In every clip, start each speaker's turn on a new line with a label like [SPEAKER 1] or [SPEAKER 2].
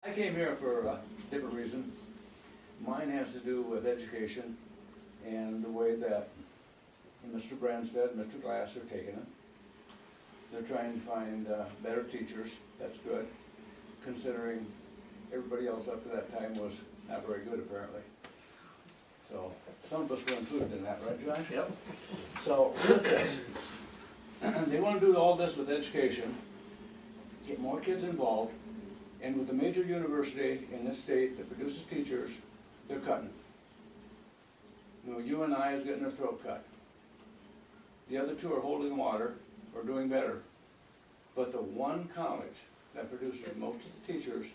[SPEAKER 1] I came here for a different reason. Mine has to do with education and the way that Mr. Branstad and Mr. Glass are taking it. They're trying to find better teachers. That's good, considering everybody else up to that time was not very good apparently. So some of us were included in that, right, Josh?
[SPEAKER 2] Yep.
[SPEAKER 1] So with this, they want to do all this with education, get more kids involved, and with a major university in this state that produces teachers, they're cutting. You know, UNI is getting their throat cut. The other two are holding water or doing better. But the one college that produces most of the teachers,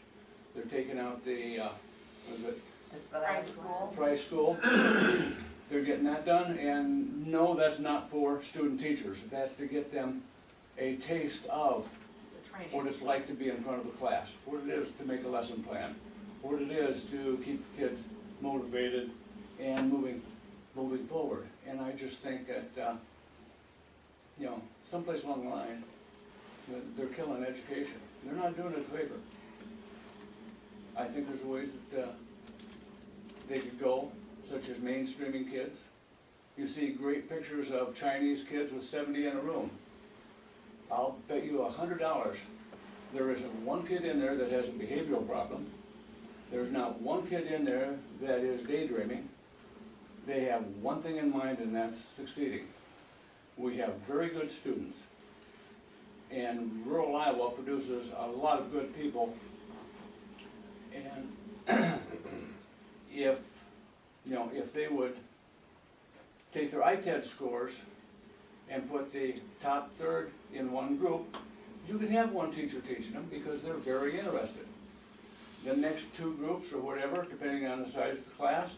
[SPEAKER 1] they're taking out the, what is it?
[SPEAKER 3] Price school.
[SPEAKER 1] Price school. They're getting that done, and no, that's not for student teachers. That's to get them a taste of
[SPEAKER 3] It's a training.
[SPEAKER 1] what it's like to be in front of a class, what it is to make a lesson plan, what it is to keep the kids motivated and moving forward. And I just think that, you know, someplace along the line, they're killing education. They're not doing it a favor. I think there's ways that they could go, such as mainstreaming kids. You see great pictures of Chinese kids with 70 in a room. I'll bet you $100 there isn't one kid in there that has a behavioral problem. There's not one kid in there that is daydreaming. They have one thing in mind, and that's succeeding. We have very good students. And rural Iowa produces a lot of good people. And if, you know, if they would take their ITED scores and put the top third in one group, you could have one teacher teaching them because they're very interested. The next two groups or whatever, depending on the size of the class,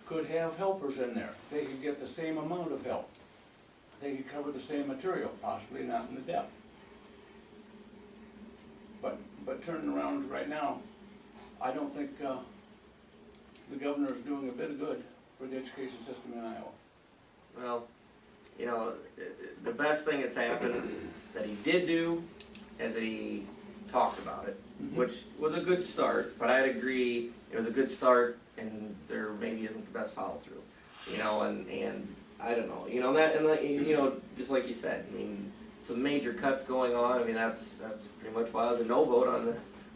[SPEAKER 1] could have helpers in there. They could get the same amount of help. They could cover the same material, possibly not in the depth. But turning around right now, I don't think the governor is doing a bit of good for the education system in Iowa.
[SPEAKER 2] Well, you know, the best thing that's happened that he did do is that he talked about it, which was a good start, but I'd agree it was a good start and there maybe isn't the best follow through. You know, and I don't know, you know, you know, just like you said, I mean, some major cuts going on. I mean, that's pretty much why I was a no vote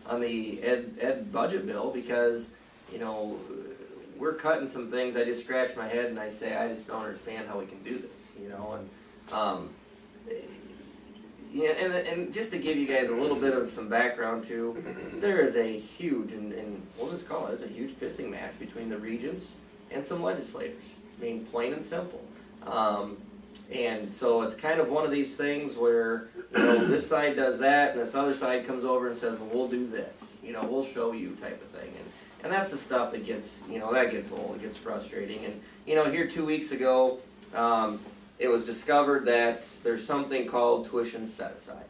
[SPEAKER 2] on the ed budget bill, because, you know, we're cutting some things. I just scratch my head and I say, I just don't understand how we can do this, you know, and yeah, and just to give you guys a little bit of some background too, there is a huge, and we'll just call it, it's a huge pissing match between the regents and some legislators. I mean, plain and simple. And so it's kind of one of these things where, you know, this side does that and this other side comes over and says, well, we'll do this, you know, we'll show you type of thing. And that's the stuff that gets, you know, that gets old, it gets frustrating. And, you know, here 2 weeks ago, it was discovered that there's something called tuition set aside.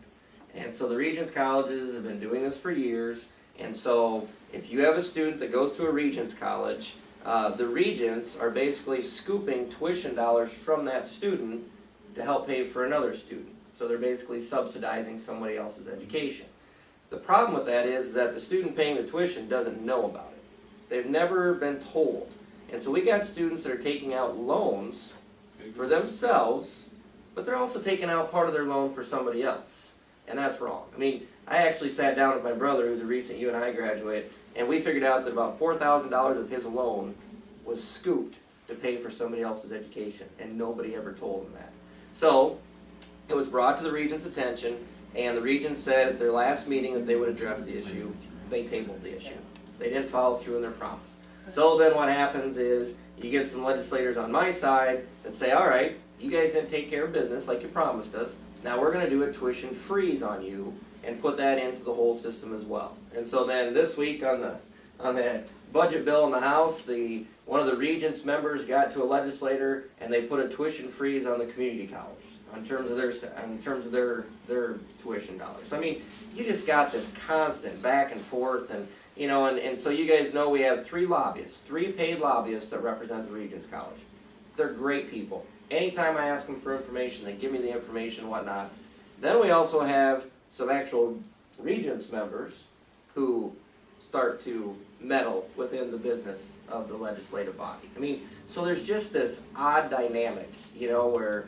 [SPEAKER 2] And so the Regents colleges have been doing this for years. And so if you have a student that goes to a Regents college, the Regents are basically scooping tuition dollars from that student to help pay for another student. So they're basically subsidizing somebody else's education. The problem with that is that the student paying the tuition doesn't know about it. They've never been told. And so we got students that are taking out loans for themselves, but they're also taking out part of their loan for somebody else. And that's wrong. I mean, I actually sat down with my brother, who's a recent UNI graduate, and we figured out that about $4,000 of his loan was scooped to pay for somebody else's education, and nobody ever told him that. So it was brought to the Regents' attention, and the Regents said at their last meeting that they would address the issue. They tabled the issue. They didn't follow through on their promise. So then what happens is you get some legislators on my side that say, all right, you guys didn't take care of business like you promised us. Now we're going to do a tuition freeze on you and put that into the whole system as well. And so then this week on the budget bill in the House, one of the Regents members got to a legislator and they put a tuition freeze on the community college in terms of their tuition dollars. I mean, you just got this constant back and forth, and you know, and so you guys know we have three paid lobbyists that represent the Regents College. They're great people. Anytime I ask them for information, they give me the information and whatnot. Then we also have some actual Regents members who start to meddle within the business of the legislative body. I mean, so there's just this odd dynamic, you know, where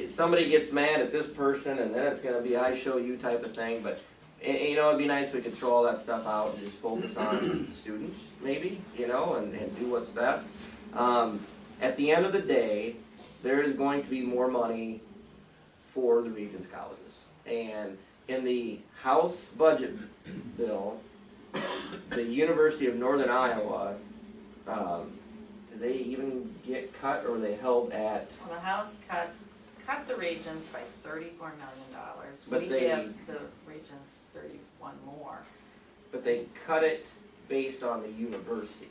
[SPEAKER 2] somebody gets mad at this person and then it's gonna be I show you type of thing, but you know, it'd be nice if we could throw all that stuff out and just focus on students, maybe, you know, and do what's best. At the end of the day, there is going to be more money for the Regions colleges. And in the House budget bill, the University of Northern Iowa, did they even get cut, or were they held at?
[SPEAKER 3] Well, the House cut the Regions by $34 million.
[SPEAKER 2] But
[SPEAKER 3] We
[SPEAKER 2] they-
[SPEAKER 3] give the Regions 31 more.
[SPEAKER 2] But they cut it based on the universities.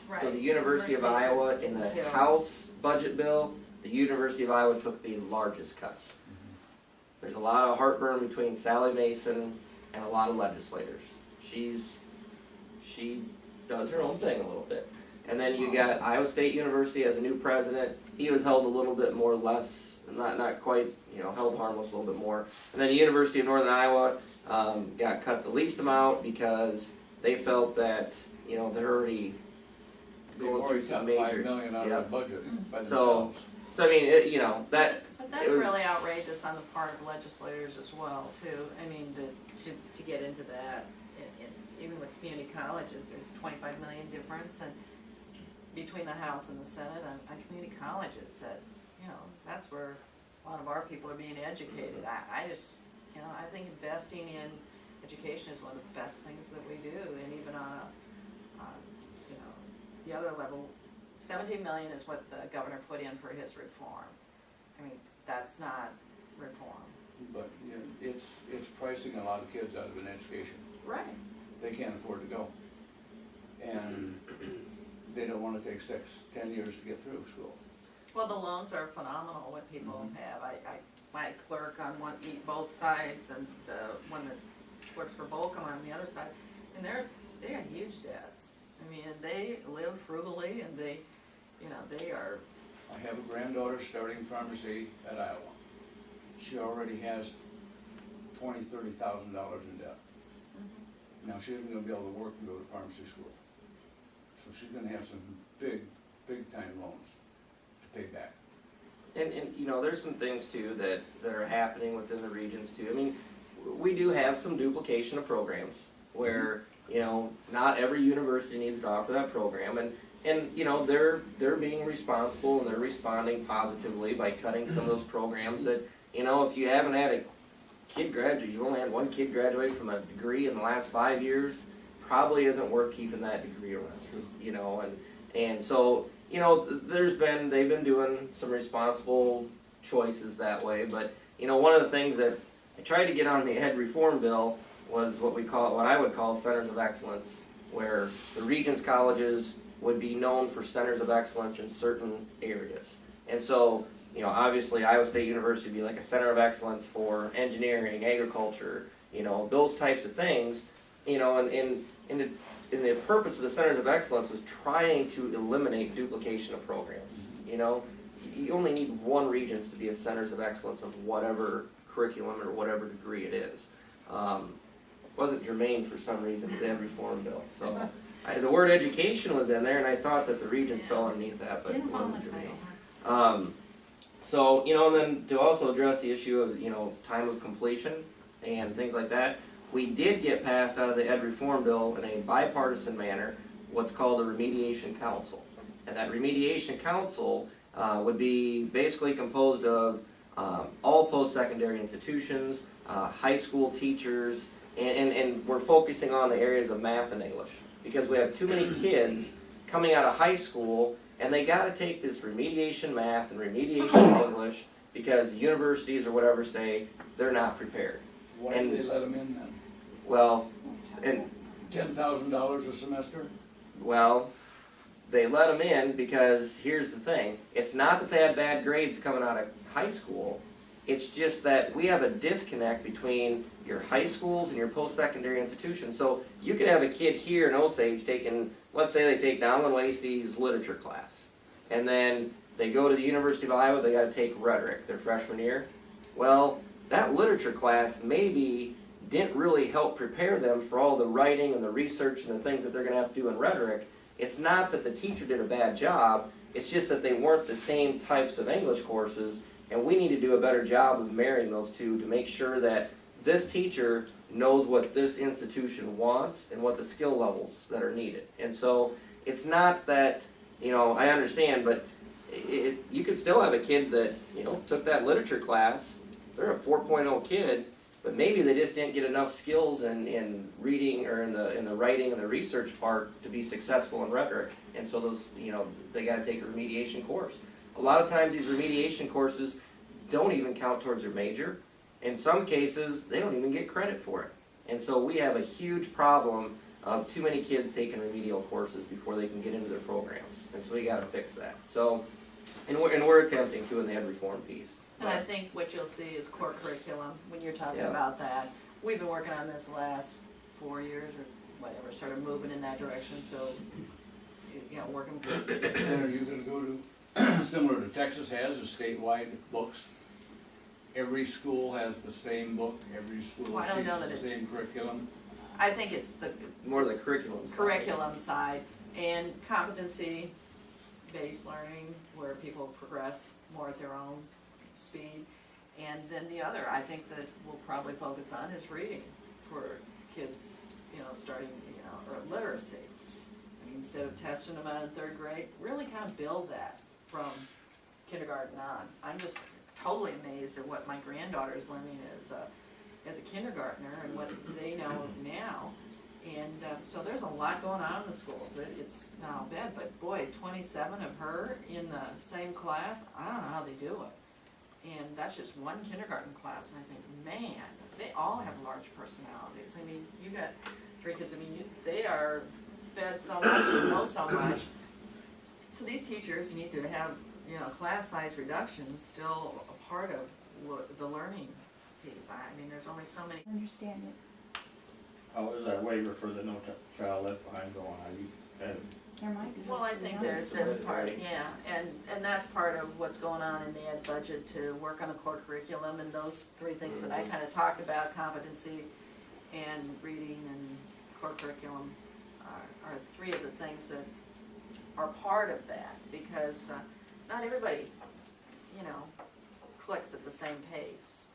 [SPEAKER 3] Right.
[SPEAKER 2] So the University of
[SPEAKER 3] Universities are
[SPEAKER 2] Iowa, in the
[SPEAKER 3] killed.
[SPEAKER 2] House budget bill, the University of Iowa took the largest cut. There's a lot of heartburn between Sally Mason and a lot of legislators. She does her own thing a little bit. And then you got Iowa State University as a new president. He was held a little bit more less, not quite, you know, held harmless a little bit more. And then the University of Northern Iowa got cut the least amount because they felt that, you know, they're already
[SPEAKER 1] They've
[SPEAKER 2] going
[SPEAKER 1] already
[SPEAKER 2] through some
[SPEAKER 1] cut $5
[SPEAKER 2] major.
[SPEAKER 1] million out
[SPEAKER 2] yeah.
[SPEAKER 1] of the budget by
[SPEAKER 2] So-
[SPEAKER 1] themselves.
[SPEAKER 2] So I mean, you know, that.
[SPEAKER 3] But
[SPEAKER 2] It
[SPEAKER 3] that's
[SPEAKER 2] was-
[SPEAKER 3] really outrageous on the part of legislators as well, too. I mean, to get into that, even with community colleges, there's 25 million difference and between the House and the Senate on community colleges that, you know, that's where a lot of our people are being educated. I just, you know, I think investing in education is one of the best things that we do, and even on you know, the other level, 17 million is what the governor put in for his reform. I mean, that's not reform.
[SPEAKER 1] But, you know, it's pricing a lot of kids out of an education.
[SPEAKER 3] Right.
[SPEAKER 1] They can't afford to go. And they don't wanna take 6-10 years to get through school.
[SPEAKER 3] Well, the loans are phenomenal, what people have. My clerk on both sides, and the one that works for Bolcom on the other side, and they have huge debts. I mean, they live frugally, and they, you know, they are,
[SPEAKER 1] I have a granddaughter starting pharmacy at Iowa. She already has $20,000-$30,000 in debt. Now, she isn't gonna be able to work and go to pharmacy school. So she's gonna have some big time loans to pay back.
[SPEAKER 2] And you know, there's some things too that are happening within the regions too. I mean, we do have some duplication of programs where, you know, not every university needs to offer that program, and you know, they're being responsible and they're responding positively by cutting some of those programs that, you know, if you haven't had a kid graduate, you've only had one kid graduate from a degree in the last 5 years, probably isn't worth keeping that degree around.
[SPEAKER 1] True.
[SPEAKER 2] You know, and so, you know, they've been doing some responsible choices that way, but, you know, one of the things that I tried to get on the ed reform bill was what I would call centers of excellence, where the Regents colleges would be known for centers of excellence in certain areas. And so, you know, obviously Iowa State University would be like a center of excellence for engineering, agriculture, you know, those types of things, you know, and the purpose of the centers of excellence was trying to eliminate duplication of programs. You know, you only need one Regents to be a centers of excellence of whatever curriculum or whatever degree it is. Wasn't germane for some reason to the ed reform bill. So the word education was in there, and I thought that the Regents fell underneath that, but it
[SPEAKER 3] didn't fall in
[SPEAKER 2] wasn't
[SPEAKER 3] the
[SPEAKER 2] germane.
[SPEAKER 3] title.
[SPEAKER 2] So, you know, and then to also address the issue of, you know, time of completion and things like that, we did get passed out of the ed reform bill in a bipartisan manner what's called a remediation council. And that remediation council would be basically composed of all post-secondary institutions, high school teachers, and we're focusing on the areas of math and English. Because we have too many kids coming out of high school and they gotta take this remediation math and remediation English because universities or whatever say they're not prepared.
[SPEAKER 1] Why did they let them in then?
[SPEAKER 2] Well, and
[SPEAKER 1] $10,000 a semester?
[SPEAKER 2] well, they let them in because here's the thing. It's not that they had bad grades coming out of high school. It's just that we have a disconnect between your high schools and your post-secondary institutions. So you could have a kid here in Osage taking, let's say they take Donald Wasey's literature class. And then they go to the University of Iowa, they gotta take rhetoric their freshman year. Well, that literature class may be didn't really help prepare them for all the writing and the research and the things that they're gonna have to do in rhetoric. It's not that the teacher did a bad job, it's just that they weren't the same types of English courses, and we need to do a better job of marrying those two to make sure that this teacher knows what this institution wants and what the skill levels that are needed. And so, it's not that, you know, I understand, but you could still have a kid that, you know, took that literature class, they're a 4.0 kid, but maybe they just didn't get enough skills in reading or in the writing and the research part to be successful in rhetoric. And so those, you know, they gotta take a remediation course. A lot of times these remediation courses don't even count towards their major. In some cases, they don't even get credit for it. And so we have a huge problem of too many kids taking remedial courses before they can get into their programs. And so we gotta fix that. So, and we're attempting to in the ed reform piece.
[SPEAKER 3] And I think what you'll see is core curriculum, when you're talking
[SPEAKER 2] Yeah.
[SPEAKER 3] about that. We've been working on this the last 4 years or whatever, started moving in that direction, so, you know, working.
[SPEAKER 1] And are you gonna go to, similar to Texas has, a statewide books? Every school has the same book, every school
[SPEAKER 3] Well, I don't know
[SPEAKER 1] teaches
[SPEAKER 3] that
[SPEAKER 1] the same curriculum?
[SPEAKER 3] I think it's the
[SPEAKER 2] More the curriculum side.
[SPEAKER 3] curriculum side and competency-based learning, where people progress more at their own speed. And then the other, I think that we'll probably focus on is reading for kids, you know, starting, you know, or literacy. I mean, instead of testing them out in third grade, really kind of build that from kindergarten on. I'm just totally amazed at what my granddaughter's learning as a kindergartner and what they know now. And so there's a lot going on in the schools. It's not bad, but boy, 27 of her in the same class, I don't know how they do it. And that's just one kindergarten class, and I think, man, they all have large personalities. I mean, you got 3 kids, I mean, they are fed so much and know so much. So these teachers need to have, you know, class size reduction still a part of the learning piece. I mean, there's only so many.
[SPEAKER 4] Understand it.
[SPEAKER 5] How is that waiver for the no child left behind going? Are you,
[SPEAKER 4] There might be.
[SPEAKER 3] Well, I think that's part, yeah, and that's part of what's going on in the ed budget to work on the core curriculum and those 3 things that I kind of talked about, competency and reading and core curriculum are 3 of the things that are part of that, because not everybody, you know, clicks at the same pace.